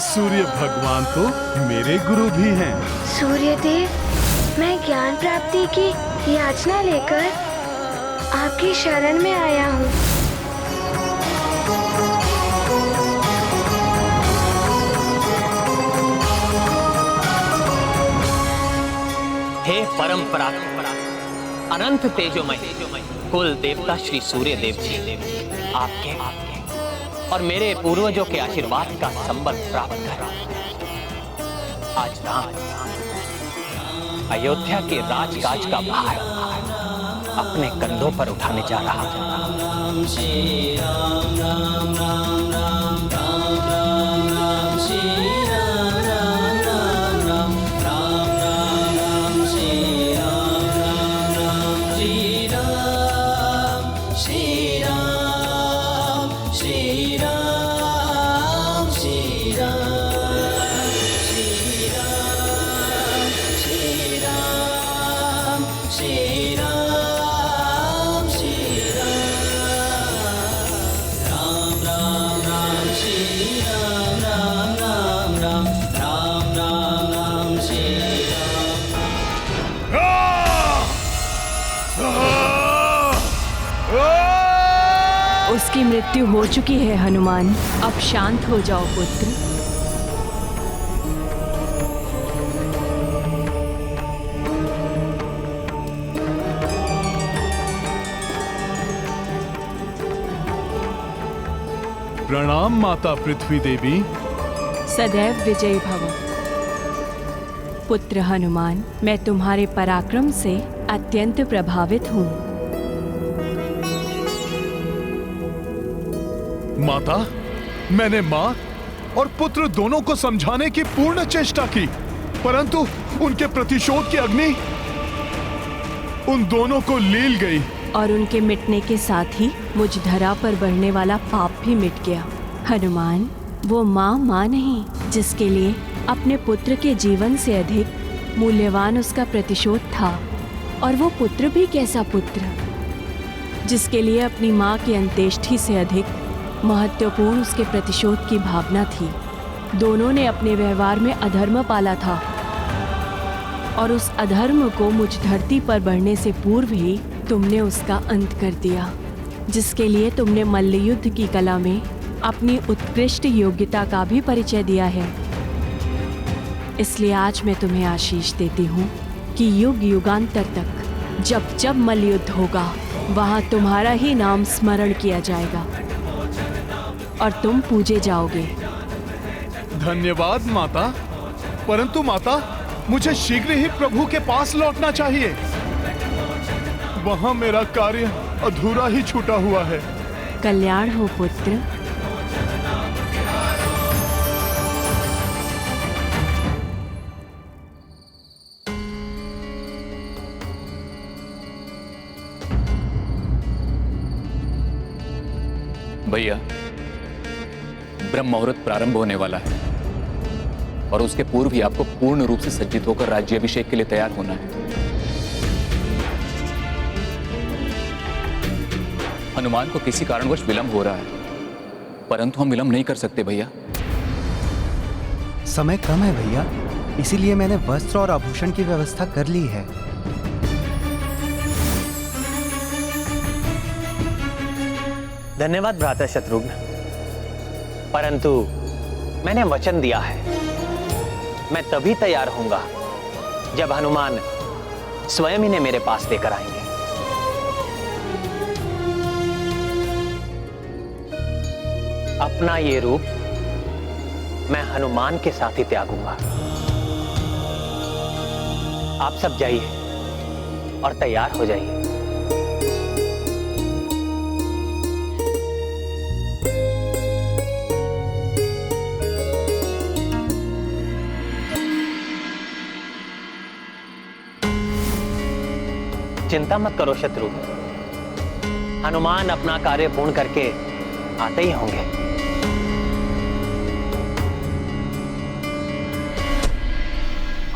सूर्य भगवान तो मेरे गुरु भी हैं। सूर्य देव, मैं ज्ञान प्राप्ति की याचना लेकर आपकी शरण में आया हूँ। हे परम पराक्रम, अनंत तेजोमय कुल देवता श्री सूर्य देव जी, आपके और मेरे पूर्वजों के आशीर्वाद का संबल प्राप्त कर आज राम अयोध्या के राजकाज का भार अपने कंधों पर उठाने जा रहा है। श्री राम राम राम राम राम राम राम श्री राम राम राम राम राम राम राम श्री राम राम राम श्री राम श्री राम श्री राम श्री राम श्री राम श्री राम श्री राम श्री राम राम राम श्री राम राम राम राम राम राम राम श्री उसकी मृत्यु हो चुकी है हनुमान, अब शांत हो जाओ पुत्र। प्रणाम माता पृथ्वी देवी। सदैव विजयी भव। पुत्र हनुमान, मैं तुम्हारे पराक्रम से अत्यंत प्रभावित हूँ। माता, मैंने माँ और पुत्र दोनों को समझाने की पूर्ण चेष्टा की, परंतु उनके प्रतिशोध की अग्नि उन दोनों को लील गई। और उनके मिटने के साथ ही मुझ धरा पर बढ़ने वाला पाप भी मिट गया। हनुमान, वो माँ नहीं जिसके लिए अपने पुत्र के जीवन से अधिक मूल्यवान उसका प्रतिशोध था। और वो पुत्र भी कैसा पुत्र, जिसके लिए अपनी माँ की अंत्येष्टि से अधिक महत्वपूर्ण उसके प्रतिशोध की भावना थी। दोनों ने अपने व्यवहार में अधर्म पाला था और उस अधर्म को मुझ धरती पर बढ़ने से पूर्व ही तुमने उसका अंत कर दिया, जिसके लिए तुमने मल्लयुद्ध की कला में अपनी उत्कृष्ट योग्यता का भी परिचय दिया है। इसलिए आज मैं तुम्हें आशीष देती हूँ कि युग युगांतर तक जब जब मल्लयुद्ध होगा वहाँ तुम्हारा ही नाम स्मरण किया जाएगा और तुम पूजे जाओगे। धन्यवाद माता, परंतु माता, मुझे शीघ्र ही प्रभु के पास लौटना चाहिए। वहां मेरा कार्य अधूरा ही छूटा हुआ है। कल्याण हो पुत्र। भैया, ब्रह्म मुहूर्त प्रारंभ होने वाला है और उसके पूर्व ही आपको पूर्ण रूप से सज्जित होकर राज्याभिषेक के लिए तैयार होना है। हनुमान को किसी कारणवश विलंब हो रहा है, परंतु हम विलंब नहीं कर सकते भैया। समय कम है भैया, इसीलिए मैंने वस्त्र और आभूषण की व्यवस्था कर ली है। धन्यवाद भ्राता शत्रुघ्न, परंतु मैंने वचन दिया है, मैं तभी तैयार होऊंगा जब हनुमान स्वयं इन्हें मेरे पास लेकर आएंगे। अपना ये रूप मैं हनुमान के साथ ही त्यागूंगा। आप सब जाइए और तैयार हो जाइए। चिंता मत करो शत्रुघ्न, हनुमान अपना कार्य पूर्ण करके आते ही होंगे।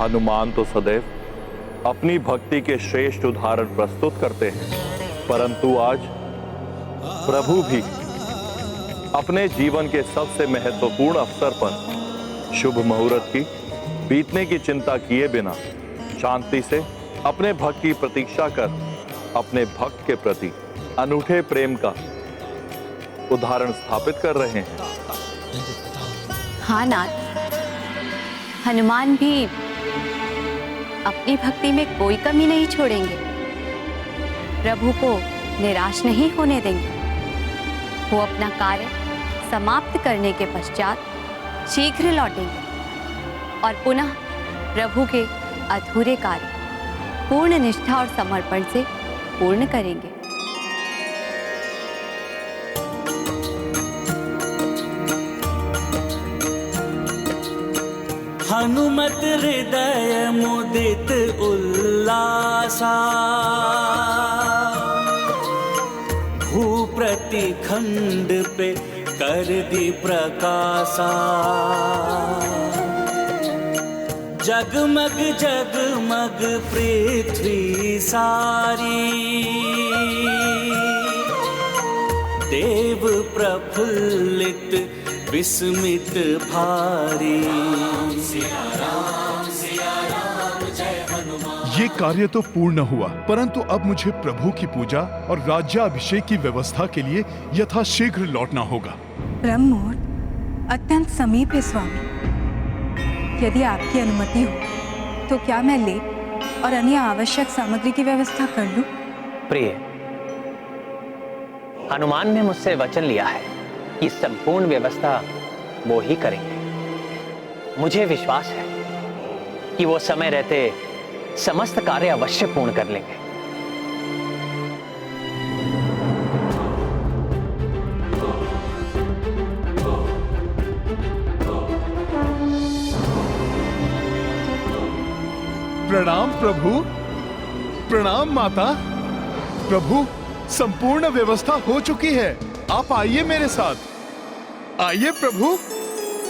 हनुमान तो सदैव अपनी भक्ति के श्रेष्ठ उदाहरण प्रस्तुत करते हैं, परंतु आज प्रभु भी अपने जीवन के सबसे महत्वपूर्ण अवसर पर शुभ मुहूर्त की बीतने की चिंता किए बिना शांति से अपने भक्त की प्रतीक्षा कर अपने भक्त के प्रति अनूठे प्रेम का उदाहरण स्थापित कर रहे हैं। हाँ नाथ, हनुमान भी अपनी भक्ति में कोई कमी नहीं छोड़ेंगे, प्रभु को निराश नहीं होने देंगे। वो अपना कार्य समाप्त करने के पश्चात शीघ्र लौटेंगे और पुनः प्रभु के अधूरे कार्य पूर्ण निष्ठा और समर्पण से पूर्ण करेंगे। हनुमत हृदय मुदित उल्लासा, भूप्रति खंड पे कर दी प्रकाशा। जगमग जगमग पृथ्वी सारी, देव प्रफुल्लित विस्मित भारी। ये कार्य तो पूर्ण हुआ, परंतु अब मुझे प्रभु की पूजा और राज्याभिषेक की व्यवस्था के लिए यथाशीघ्र लौटना होगा। ब्रह्म मुहूर्त अत्यंत समीप है स्वामी। यदि आपकी अनुमति हो तो क्या मैं ले और अन्य आवश्यक सामग्री की व्यवस्था कर लूं? प्रिय, हनुमान ने मुझसे वचन लिया है कि संपूर्ण व्यवस्था वो ही करेंगे। मुझे विश्वास है कि वो समय रहते समस्त कार्य अवश्य पूर्ण कर लेंगे। प्रणाम प्रभु, प्रणाम माता। प्रभु, संपूर्ण व्यवस्था हो चुकी है। आप आइए मेरे साथ। आइए प्रभु,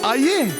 आइए।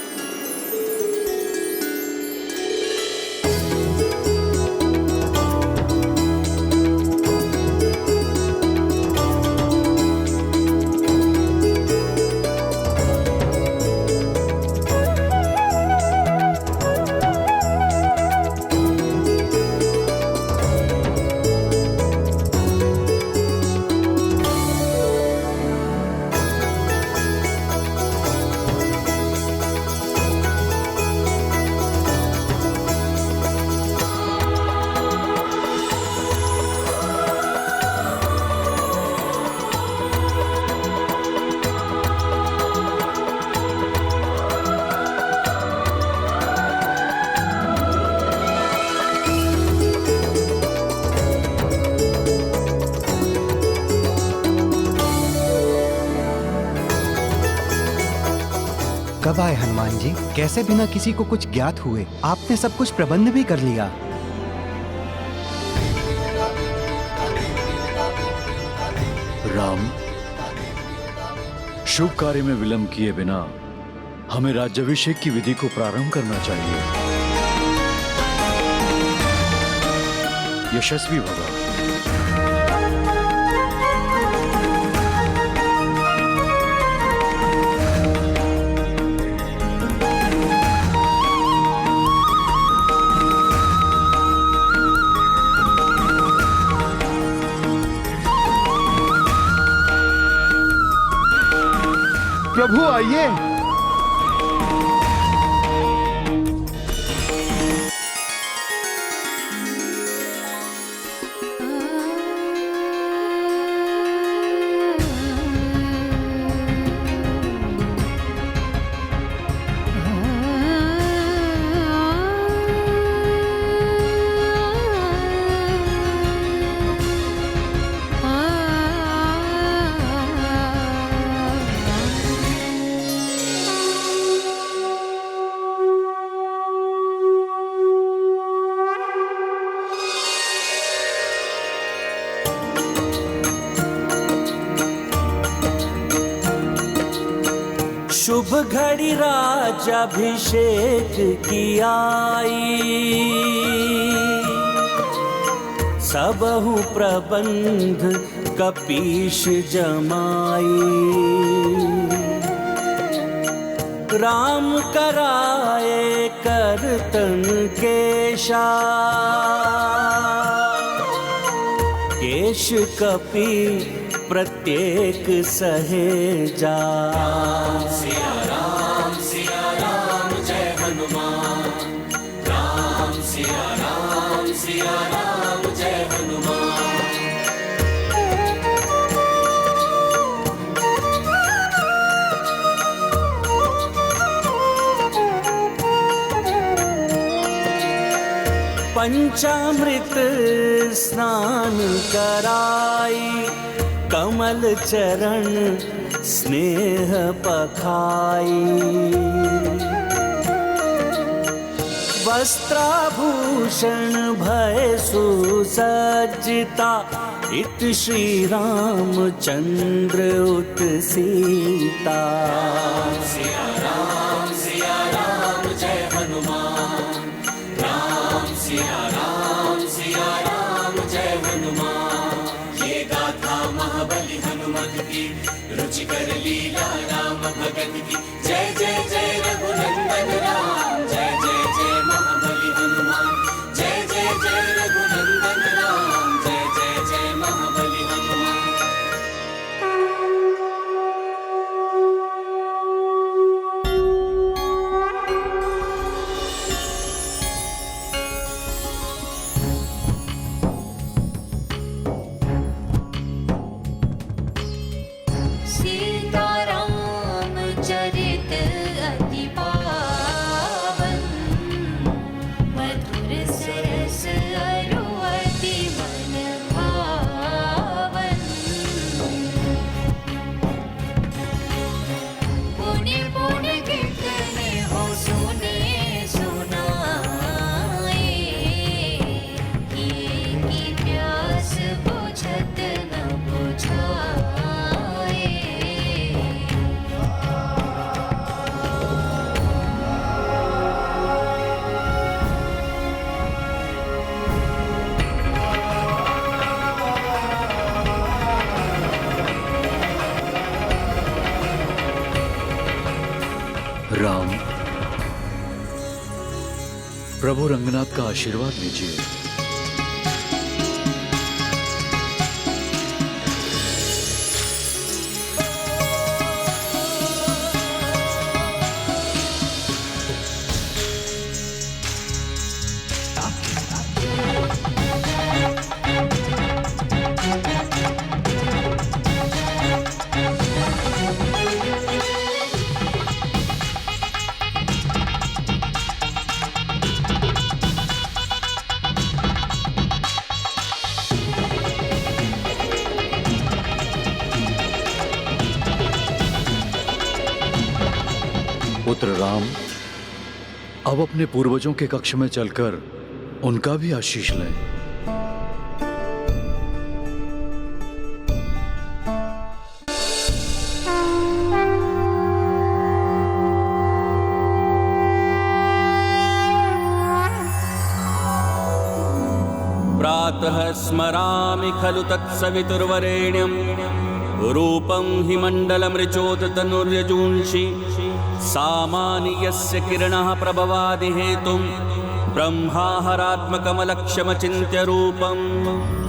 कब आए हनुमान जी? कैसे बिना किसी को कुछ ज्ञात हुए आपने सब कुछ प्रबंध भी कर लिया? राम, शुभ कार्य में विलंब किए बिना हमें राज्याभिषेक की विधि को प्रारंभ करना चाहिए। यशस्वी भवा। प्रभु आइए। शुभ घड़ी राज्याभिषेक की आई, सबहु प्रबंध कपीश जमाई। राम कराए करतन केशा, केश कपि प्रत्येक सहेजा। सिया राम जय हनुमान, राम सिया राम जय हनुमान। पंचामृत स्नान कराई, कमल चरण स्नेह पखाई। वस्त्राभूषण भय सुसज्जिता, इत श्री रामचंद्र उत सीता। सिया राम जय हनुमान, राम सिया राम जय हनुमान। ये गाथा महाबली हनुमत की, रुचिकर लीला राम भगत की। जय जय जय रघुनंदन राम, जय जय जय महाबली हनुमान। जय जय जय रघुनंदन राम, जय जय जय महाबली हनुमान। सीताराम चरित अति पावन, मधुर सरस अरु अति मन भावन। पुनि पुनि कीर्तन हो सुने सुनाए, की प्यास बुझत न बुझाए। राम, प्रभु रंगनाथ का आशीर्वाद लीजिए। पुत्र राम, अब अपने पूर्वजों के कक्ष में चलकर उनका भी आशीष लें। प्रातः स्मरामि खलु तत्सवितुर्वरेण्यं, रूपं हि मण्डलमृचोततनुर्यजूंषि। सामानि यस्य किरणः प्रभवादि हेतुं, ब्रह्माहरात्मकमलक्ष्यमचिन्त्य रूपम्।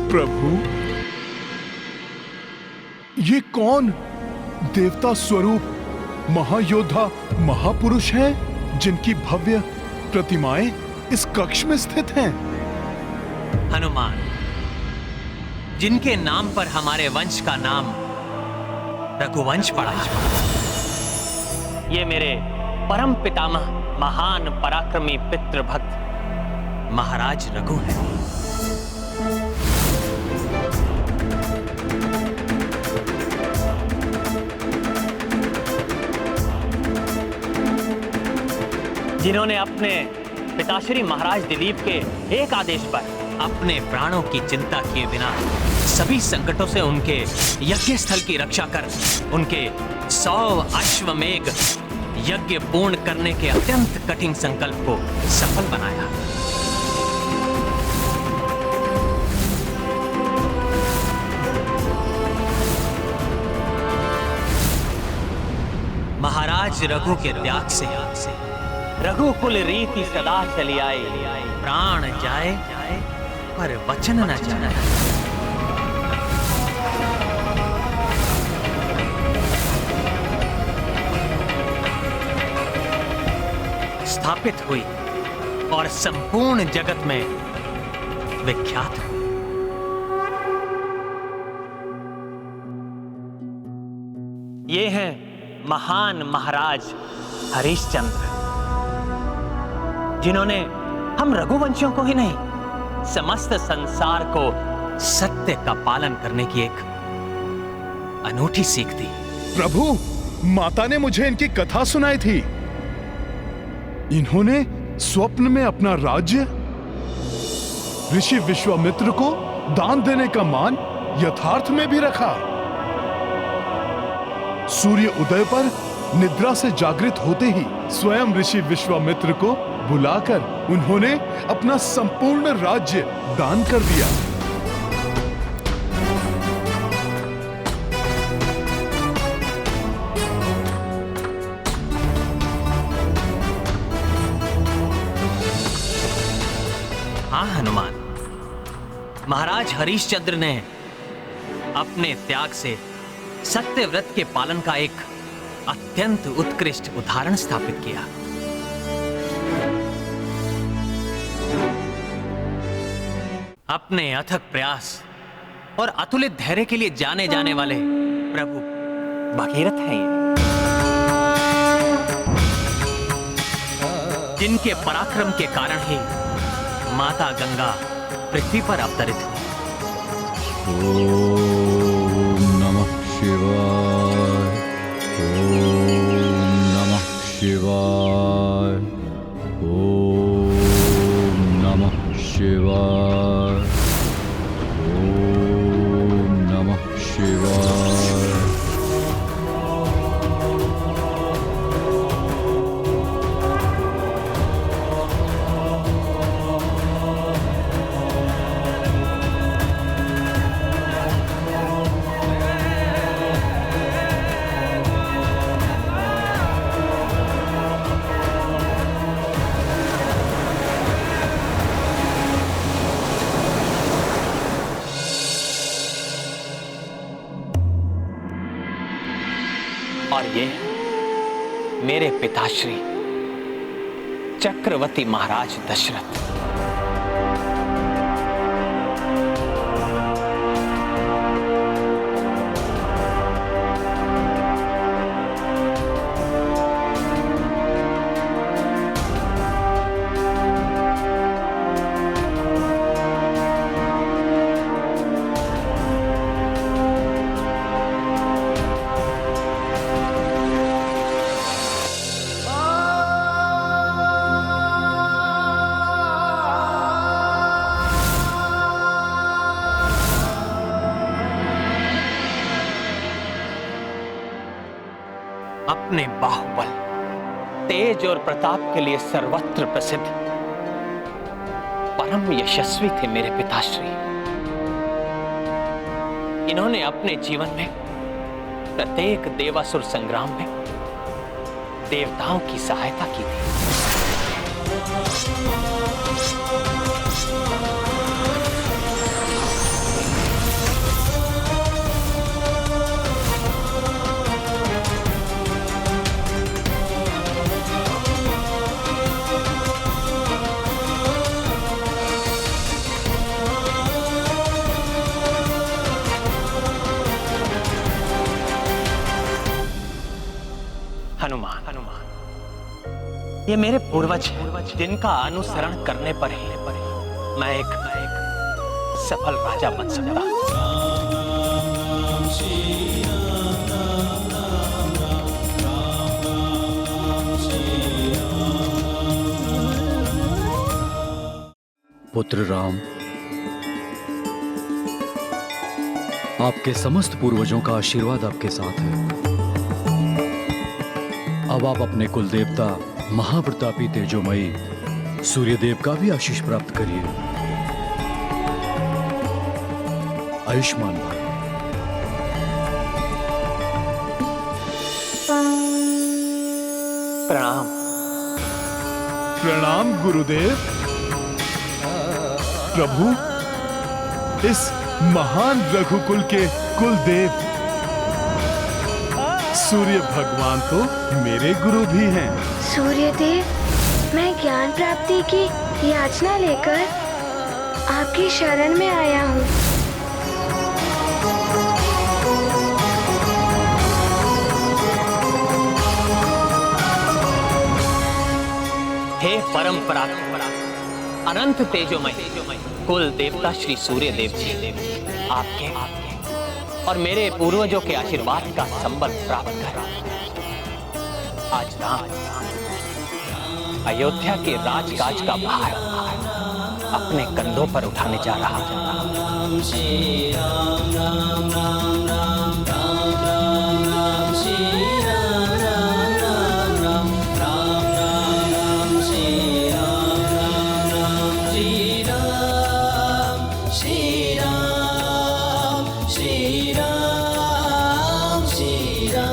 प्रभु, ये कौन देवता स्वरूप महायोद्धा महापुरुष हैं जिनकी भव्य प्रतिमाएं इस कक्ष में स्थित हैं। हनुमान, जिनके नाम पर हमारे वंश का नाम रघुवंश पड़ा है, ये मेरे परम पितामह महान पराक्रमी पितृभक्त महाराज रघु हैं। जिन्होंने अपने पिताश्री महाराज दिलीप के एक आदेश पर अपने प्राणों की चिंता किए बिना सभी संकटों से उनके यज्ञ स्थल की रक्षा कर उनके 100 अश्वमेघ यज्ञ पूर्ण करने के अत्यंत कठिन संकल्प को सफल बनाया। महाराज रघु के त्याग से रघुकुल रीति सदा चली आई, प्राण जाए पर वचन न जाए। स्थापित हुई और संपूर्ण जगत में विख्यात हुई। ये हैं महान महाराज हरिश्चंद्र, जिन्होंने हम रघुवंशियों को ही नहीं समस्त संसार को सत्य का पालन करने की एक अनूठी सीख दी। प्रभु, माता ने मुझे इनकी कथा सुनाई थी। इन्होंने स्वप्न में अपना राज्य ऋषि विश्वामित्र को दान देने का मान यथार्थ में भी रखा। सूर्य उदय पर निद्रा से जागृत होते ही स्वयं ऋषि विश्वामित्र को बुलाकर उन्होंने अपना संपूर्ण राज्य दान कर दिया। हाँ हनुमान, महाराज हरिश्चंद्र ने अपने त्याग से सत्य व्रत के पालन का एक अत्यंत उत्कृष्ट उदाहरण स्थापित किया। अपने अथक प्रयास और अतुलित धैर्य के लिए जाने जाने वाले प्रभु भगीरथ हैं ये, जिनके पराक्रम के कारण ही माता गंगा पृथ्वी पर अवतरित हुई। ओम नमः शिवाय, ओम नमः शिवाय, ओम नमः शिवाय, ओम नमः शिवाय। और ये मेरे पिताश्री चक्रवर्ती महाराज दशरथ। अपने बाहुबल, तेज और प्रताप के लिए सर्वत्र प्रसिद्ध परम यशस्वी थे मेरे पिताश्री। इन्होंने अपने जीवन में प्रत्येक देवासुर संग्राम में देवताओं की सहायता की थी। ये मेरे पूर्वज जिनका अनुसरण करने पर ही मैं एक सफल राजा बन सकता हूं। पुत्र राम, आपके समस्त पूर्वजों का आशीर्वाद आपके साथ है। अब आप अपने कुल देवता महाप्रतापी तेजोमयी सूर्यदेव का भी आशीष प्राप्त करिए। आयुष्मान भव। प्रणाम। प्रणाम गुरुदेव। प्रभु, इस महान रघुकुल के कुलदेव सूर्य भगवान तो मेरे गुरु भी हैं। सूर्यदेव, मैं ज्ञान प्राप्ति की याचना लेकर आपकी शरण में आया हूँ। हे परम पराक्रम अनंत तेजोमय कुल देवता श्री सूर्य देव जी, आपके और मेरे पूर्वजों के आशीर्वाद का संबल प्राप्त कर आज राम अयोध्या के राजकाज का भार अपने कंधों पर उठाने जा रहा हूं। श्री राम राम राम राम राम राम राम श्री राम राम राम राम राम राम श्री राम राम राम श्री राम श्री राम श्री राम श्री राम श्री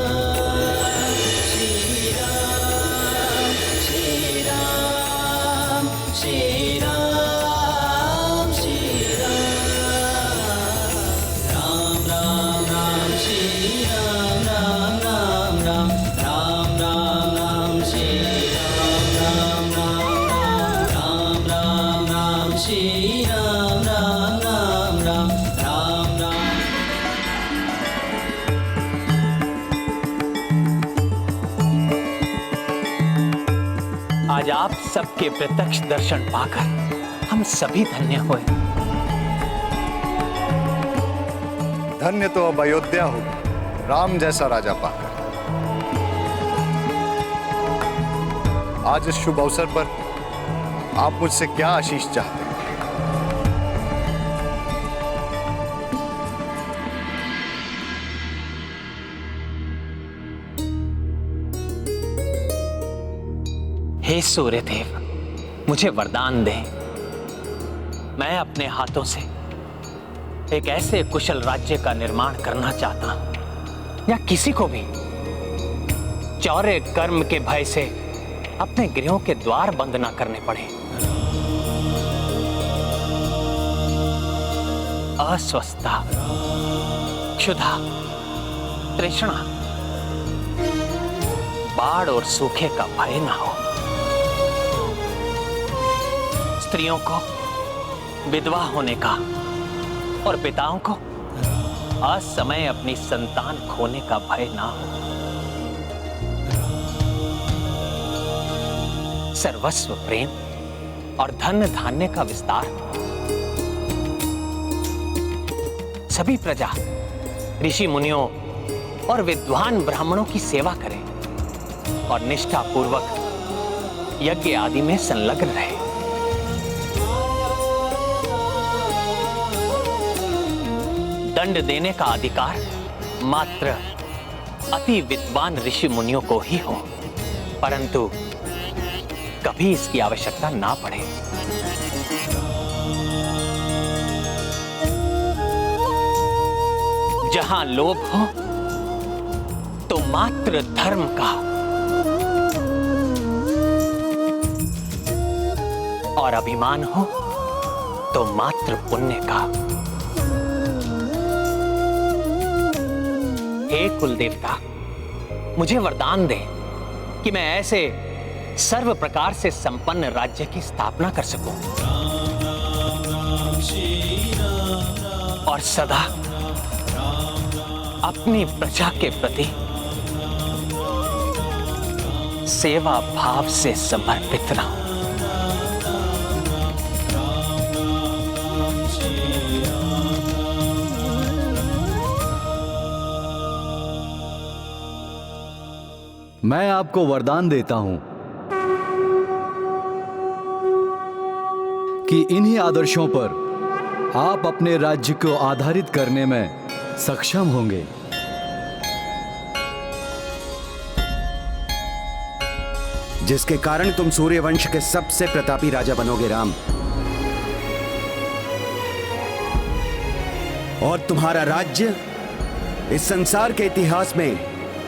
राम श्री राम श्री राम श्री राम राम राम श्री राम राम राम राम राम राम राम श्री राम राम राम राम राम श्री राम राम राम राम राम राम। आज आप सबके प्रत्यक्ष दर्शन पाकर हम सभी धन्य हुए। धन्य तो अब अयोध्या होगी राम जैसा राजा पाकर। आज इस शुभ अवसर पर आप मुझसे क्या आशीष चाहते हैं? हे सूर्यदेव, मुझे वरदान दें। मैं अपने हाथों से एक ऐसे कुशल राज्य का निर्माण करना चाहता हूं, या किसी को भी चौर्य कर्म के भय से अपने गृहों के द्वार बंद ना करने पड़े। अस्वस्थता, क्षुधा, तृष्णा, बाढ़ और सूखे का भय ना हो। स्त्रियों को विधवा होने का और पिताओं को असमय अपनी संतान खोने का भय ना हो। सर्वस्व प्रेम और धन धान्य का विस्तार। सभी प्रजा ऋषि मुनियों और विद्वान ब्राह्मणों की सेवा करें और निष्ठा पूर्वक यज्ञ आदि में संलग्न रहे। दंड देने का अधिकार मात्र अति विद्वान ऋषि मुनियों को ही हो, परंतु कभी इसकी आवश्यकता ना पड़े। जहां लोभ हो तो मात्र धर्म का, और अभिमान हो तो मात्र पुण्य का। हे कुल देवता, मुझे वरदान दे कि मैं ऐसे सर्व प्रकार से संपन्न राज्य की स्थापना कर सकूं और सदा अपनी प्रजा के प्रति सेवा भाव से समर्पित रहूं। मैं आपको वरदान देता हूं कि इन्हीं आदर्शों पर आप अपने राज्य को आधारित करने में सक्षम होंगे। जिसके कारण तुम सूर्यवंश के सबसे प्रतापी राजा बनोगे राम। और तुम्हारा राज्य इस संसार के इतिहास में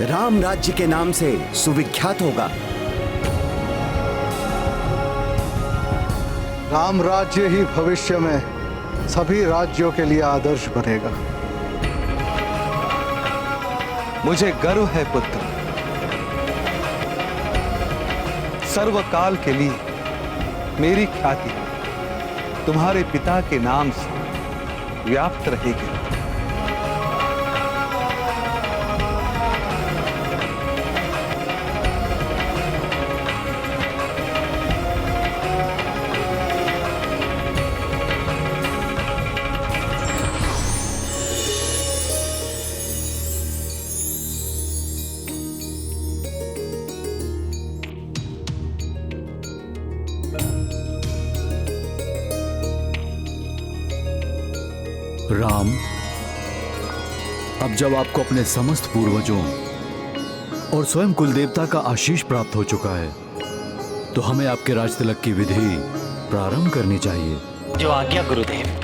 राम राज्य के नाम से सुविख्यात होगा। राम राज्य ही भविष्य में सभी राज्यों के लिए आदर्श बनेगा। मुझे गर्व है पुत्र, सर्वकाल के लिए मेरी ख्याति तुम्हारे पिता के नाम से व्याप्त रहेगी। राम, अब जब आपको अपने समस्त पूर्वजों और स्वयं कुलदेवता का आशीष प्राप्त हो चुका है, तो हमें आपके राज तिलक की विधि प्रारंभ करनी चाहिए। जो आज्ञा गुरुदेव।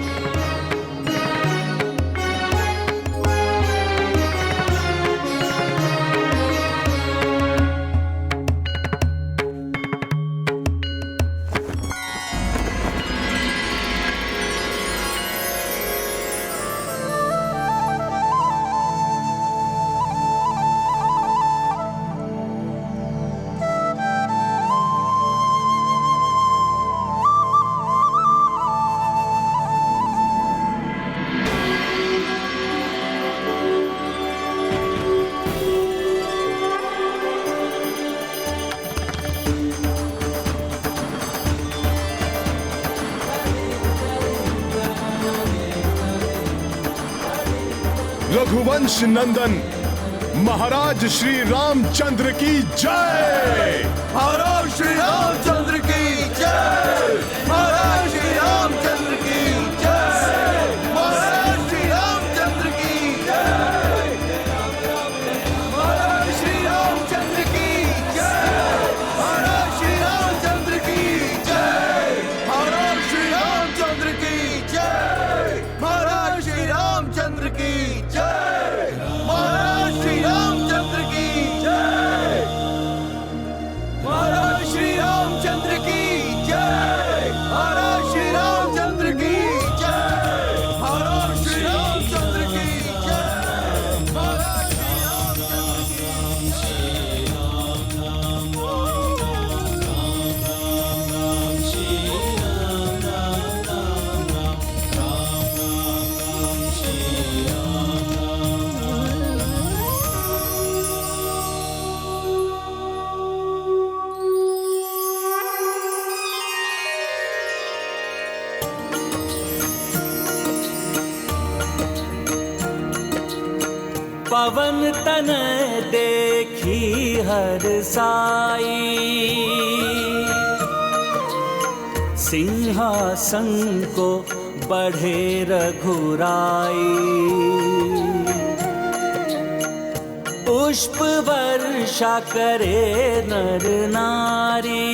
रघुवंश नंदन महाराज श्री रामचंद्र की जय। महाराज श्री रामचंद्र की जय। महाराज श्री रामचंद्र की जय। महाराज श्री रामचंद्र की जय। महाराज श्री रामचंद्र की जय। महाराज श्री रामचंद्र की जय। महाराज श्री रामचंद्र की जय। महाराज श्री रामचंद्र की जय। महाराज श्री रामचंद्र की जय। महाराज श्री रामचंद्र की जय। महाराज श्री रामचंद्र की जय। महाराज श्री रामचंद्र की जय। महाराज श्री पवन तन देखी हर साई, सिंहासन को बढ़े रघुराई। पुष्प वर्षा करे नर नारी,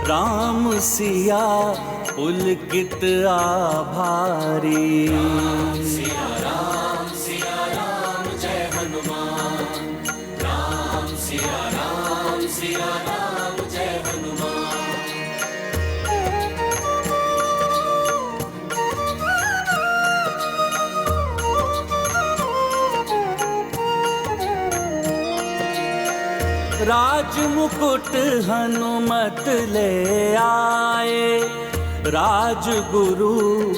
राम सिया पुलकित आभारी। सिया राम जय हनुमान। राम सिया राम जय हनुमान। राज मुकुट हनुमत ले आए, राजगुरु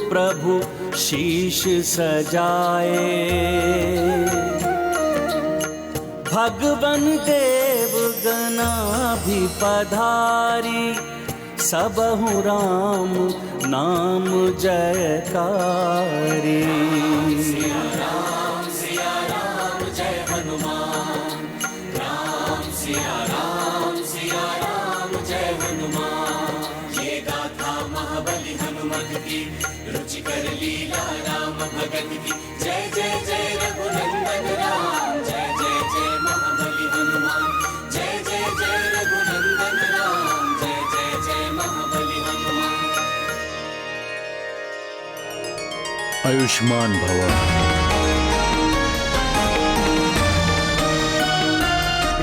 प्रभु शीश सजाए। भगवन देव गना भी पधारी सबहु राम नाम जयकारी। सिया राम जय हनुमान, राम सिया राम जय हनुमान। ये गाथा महाबली हनुमत की, रुचिकर लीला राम भगत की। जय जय जय रघुनंदन राम, जय जय जय महाबली हनुमान। जय जय जय रघुनंदन राम, जय जय जय महाबली हनुमान। आयुष्मान भव।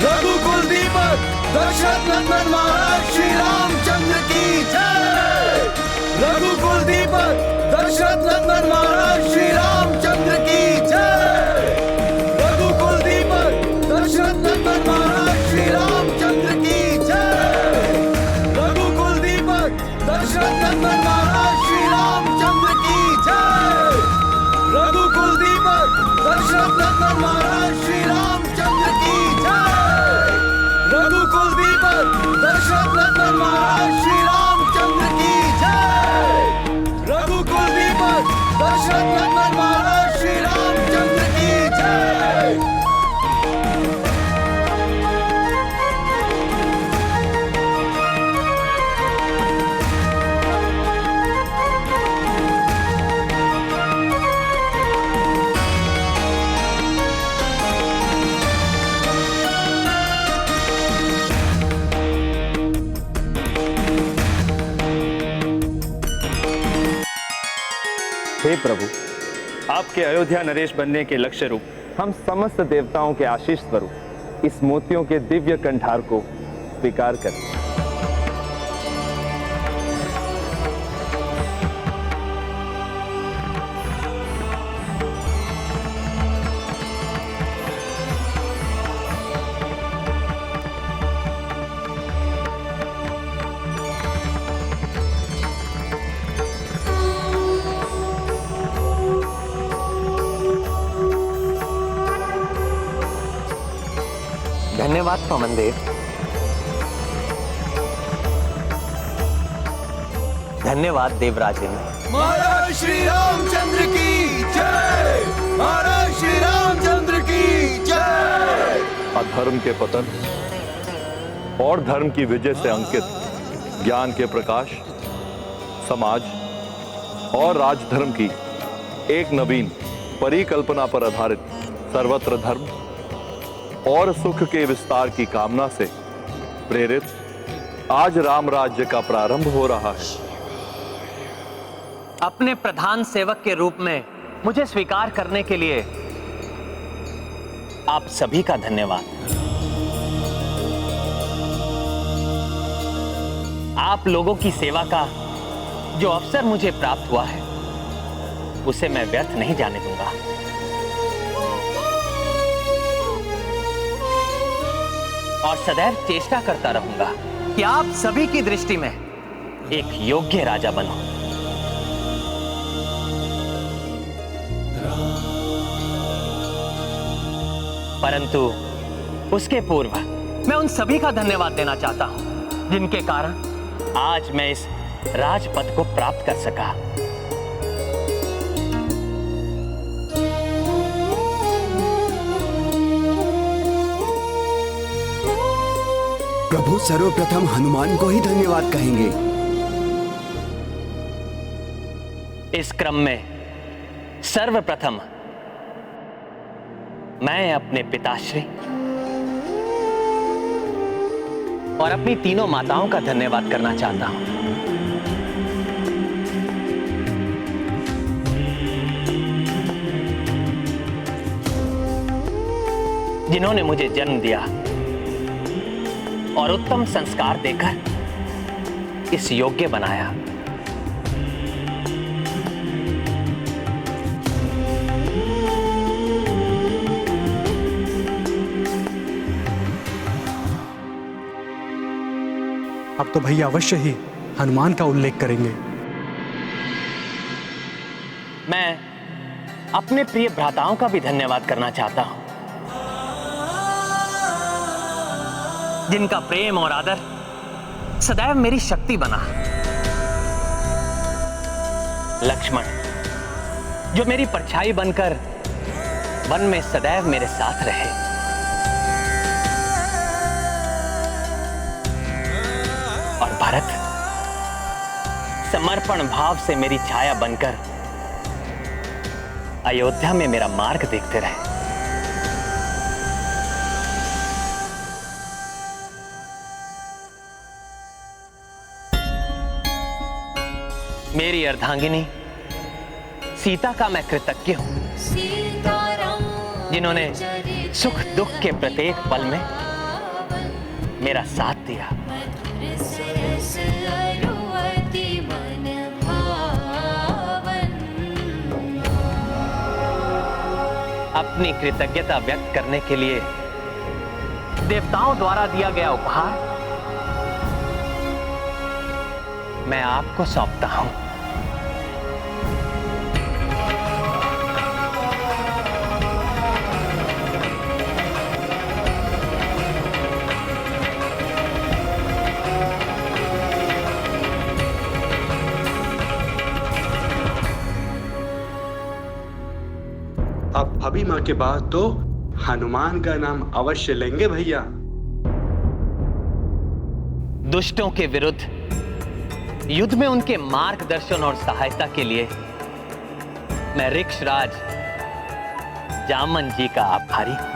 रघुकुल दीपक दशरथ नंदन महाराज श्री रामचंद्र की जय। रघुकुल दीपक दशरथ नंदन महाराज श्री रामचंद्र की जय। रघुकुल दीपक दशरथ नंदन महाराज श्री रामचंद्र की जय। रघुकुल दीपक दशरथ नंदन महाराज श्री रामचंद्र की जय। रघुकुल दीपक दशरथ नंदन महाराज श्री रामचंद्र की जय। रघुकुल दीपक दशरथ नंदन महाराज श्री रामचंद्र की जय। रघुकुल दीपक दशरथ नंदन महाराज श्री रामचंद्र की जय। हे प्रभु, आपके अयोध्या नरेश बनने के लक्ष्य रूप हम समस्त देवताओं के आशीष स्वरूप इस मोतियों के दिव्य कंठार को स्वीकार करें। धन्यवाद पवन देव। धन्यवाद देवराजेंद्र। महाराज श्री रामचंद्र की जय। महाराज श्री रामचंद्र की जय। अधर्म के पतन और धर्म की विजय से अंकित ज्ञान के प्रकाश, समाज और राजधर्म की एक नवीन परिकल्पना पर आधारित सर्वत्र धर्म और सुख के विस्तार की कामना से प्रेरित आज राम राज्य का प्रारंभ हो रहा है। अपने प्रधान सेवक के रूप में मुझे स्वीकार करने के लिए आप सभी का धन्यवाद। आप लोगों की सेवा का जो अवसर मुझे प्राप्त हुआ है उसे मैं व्यर्थ नहीं जाने दूंगा। और सदैव चेष्टा करता रहूंगा कि आप सभी की दृष्टि में एक योग्य राजा बनो। परंतु उसके पूर्व मैं उन सभी का धन्यवाद देना चाहता हूं जिनके कारण आज मैं इस राजपद को प्राप्त कर सका। प्रभु सर्वप्रथम हनुमान को ही धन्यवाद कहेंगे। इस क्रम में सर्वप्रथम मैं अपने पिताश्री और अपनी तीनों माताओं का धन्यवाद करना चाहता हूं जिन्होंने मुझे जन्म दिया और उत्तम संस्कार देकर इस योग्य बनाया। अब तो भैया अवश्य ही हनुमान का उल्लेख करेंगे। मैं अपने प्रिय भ्राताओं का भी धन्यवाद करना चाहता हूं जिनका प्रेम और आदर सदैव मेरी शक्ति बना। लक्ष्मण, जो मेरी परछाई बनकर वन में सदैव मेरे साथ रहे। और भरत, समर्पण भाव से मेरी छाया बनकर अयोध्या में मेरा मार्ग देखते रहे। मेरी अर्धांगिनी सीता का मैं कृतज्ञ हूं, जिन्होंने सुख दुख के प्रत्येक पल में मेरा साथ दिया। अपनी कृतज्ञता व्यक्त करने के लिए देवताओं द्वारा दिया गया उपहार मैं आपको सौंपता हूं। अब भाभी माँ के बाद तो हनुमान का नाम अवश्य लेंगे भैया। दुष्टों के विरुद्ध युद्ध में उनके मार्गदर्शन और सहायता के लिए मैं ऋक्षराज जामन जी का आभारी हूं।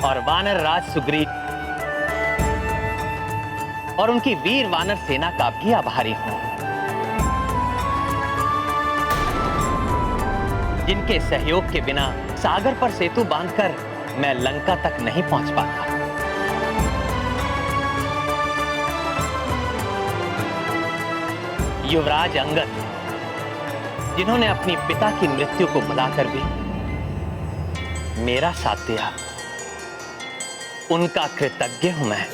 और वानर राज सुग्रीव और उनकी वीर वानर सेना का भी आभारी हूं, जिनके सहयोग के बिना सागर पर सेतु बांधकर मैं लंका तक नहीं पहुंच पाता। युवराज अंगद, जिन्होंने अपनी पिता की मृत्यु को भुलाकर भी मेरा साथ दिया, उनका कृतज्ञ हूं मैं।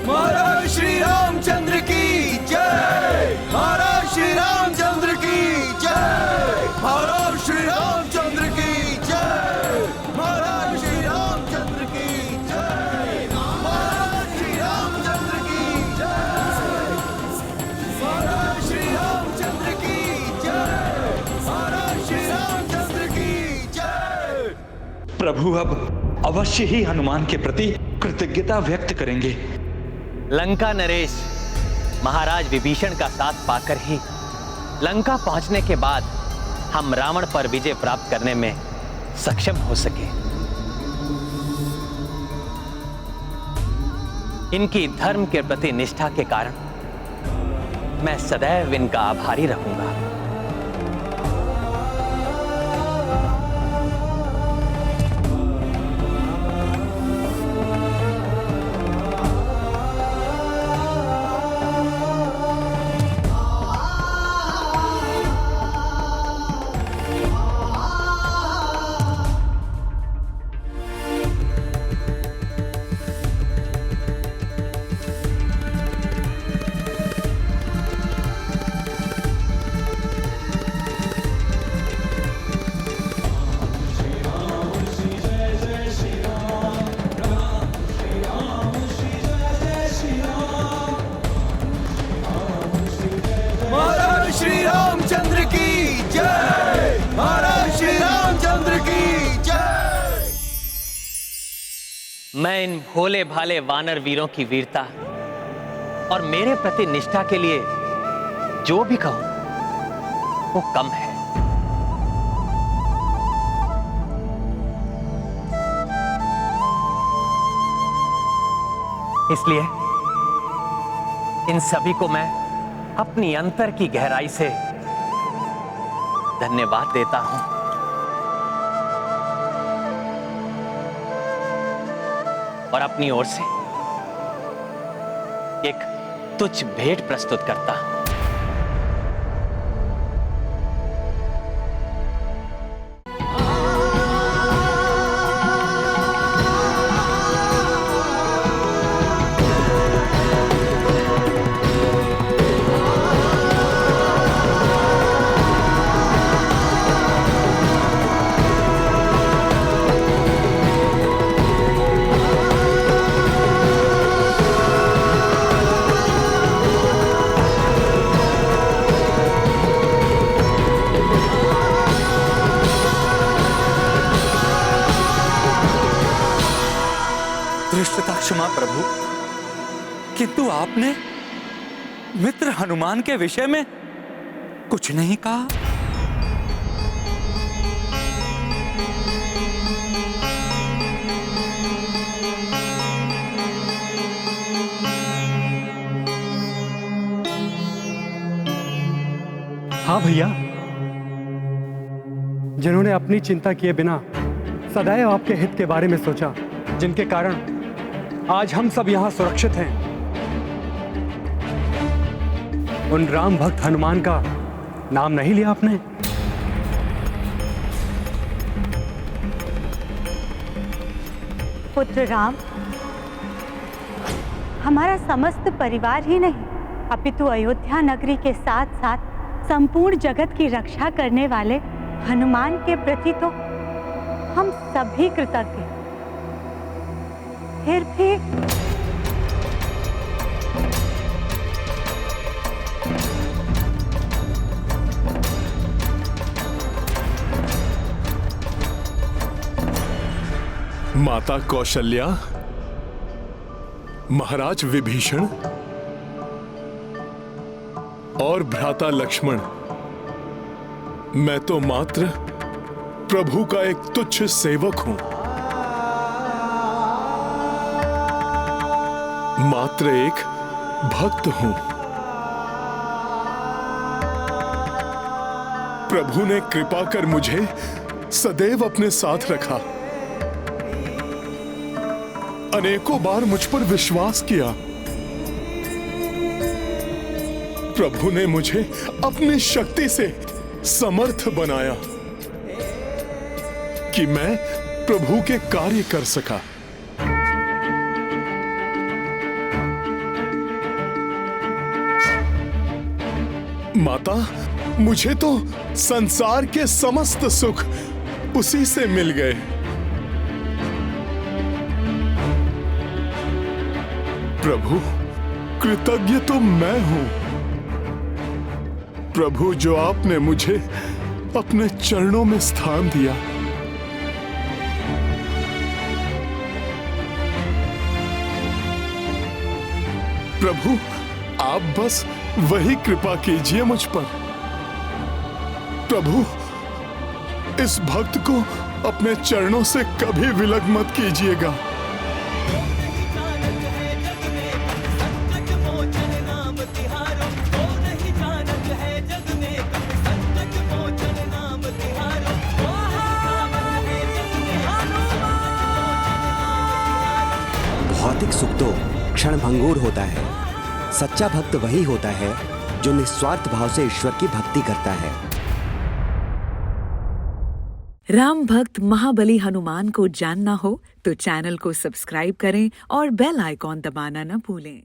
महाराज श्री रामचंद्र की जय। महाराज श्री रामचंद्र की जय। महाराज श्री रामचंद्र की जय। महाराज श्री रामचंद्र की जय। महाराज श्री रामचंद्र की जय। महाराज श्री रामचंद्र की जय। महाराज श्री रामचंद्र की जय। प्रभु अब अवश्य ही हनुमान के प्रति कृतज्ञता व्यक्त करेंगे। लंका नरेश महाराज विभीषण का साथ पाकर ही लंका पहुंचने के बाद हम रावण पर विजय प्राप्त करने में सक्षम हो सके। इनकी धर्म के प्रति निष्ठा के कारण मैं सदैव इनका आभारी रहूंगा। महाराज श्री रामचंद्र की जय। महाराज श्री रामचंद्र की जय। मैं इन भोले भाले वानर वीरों की वीरता और मेरे प्रति निष्ठा के लिए जो भी कहूं वो कम है। इसलिए इन सभी को मैं अपनी अंतर की गहराई से धन्यवाद देता हूं। और अपनी ओर से एक तुच्छ भेंट प्रस्तुत करता हूं। धृष्टता क्षमा प्रभु, किंतु आपने मित्र हनुमान के विषय में कुछ नहीं कहा। हाँ भैया, जिन्होंने अपनी चिंता किए बिना सदैव आपके हित के बारे में सोचा, जिनके कारण आज हम सब यहाँ सुरक्षित हैं, उन राम भक्त हनुमान का नाम नहीं लिया आपने? पुत्र राम, हमारा समस्त परिवार ही नहीं अपितु अयोध्या नगरी के साथ साथ संपूर्ण जगत की रक्षा करने वाले हनुमान के प्रति तो हम सभी कृतज्ञ। फिर भी माता कौशल्या, महाराज विभीषण और भ्राता लक्ष्मण, मैं तो मात्र प्रभु का एक तुच्छ सेवक हूं, मात्र एक भक्त हूं। प्रभु ने कृपा कर मुझे सदैव अपने साथ रखा, अनेकों बार मुझ पर विश्वास किया। प्रभु ने मुझे अपनी शक्ति से समर्थ बनाया कि मैं प्रभु के कार्य कर सका। माता, मुझे तो संसार के समस्त सुख उसी से मिल गए। प्रभु, कृतज्ञ तो मैं हूं। प्रभु, जो आपने मुझे अपने चरणों में स्थान दिया। प्रभु, आप बस वही कृपा कीजिए मुझ पर। प्रभु, इस भक्त को अपने चरणों से कभी विलग मत कीजिएगा। भौतिक सुख तो क्षणभंगुर होता है। सच्चा भक्त वही होता है जो निस्वार्थ भाव से ईश्वर की भक्ति करता है। राम भक्त महाबली हनुमान को जानना हो तो चैनल को सब्सक्राइब करें और बेल आइकॉन दबाना न भूलें।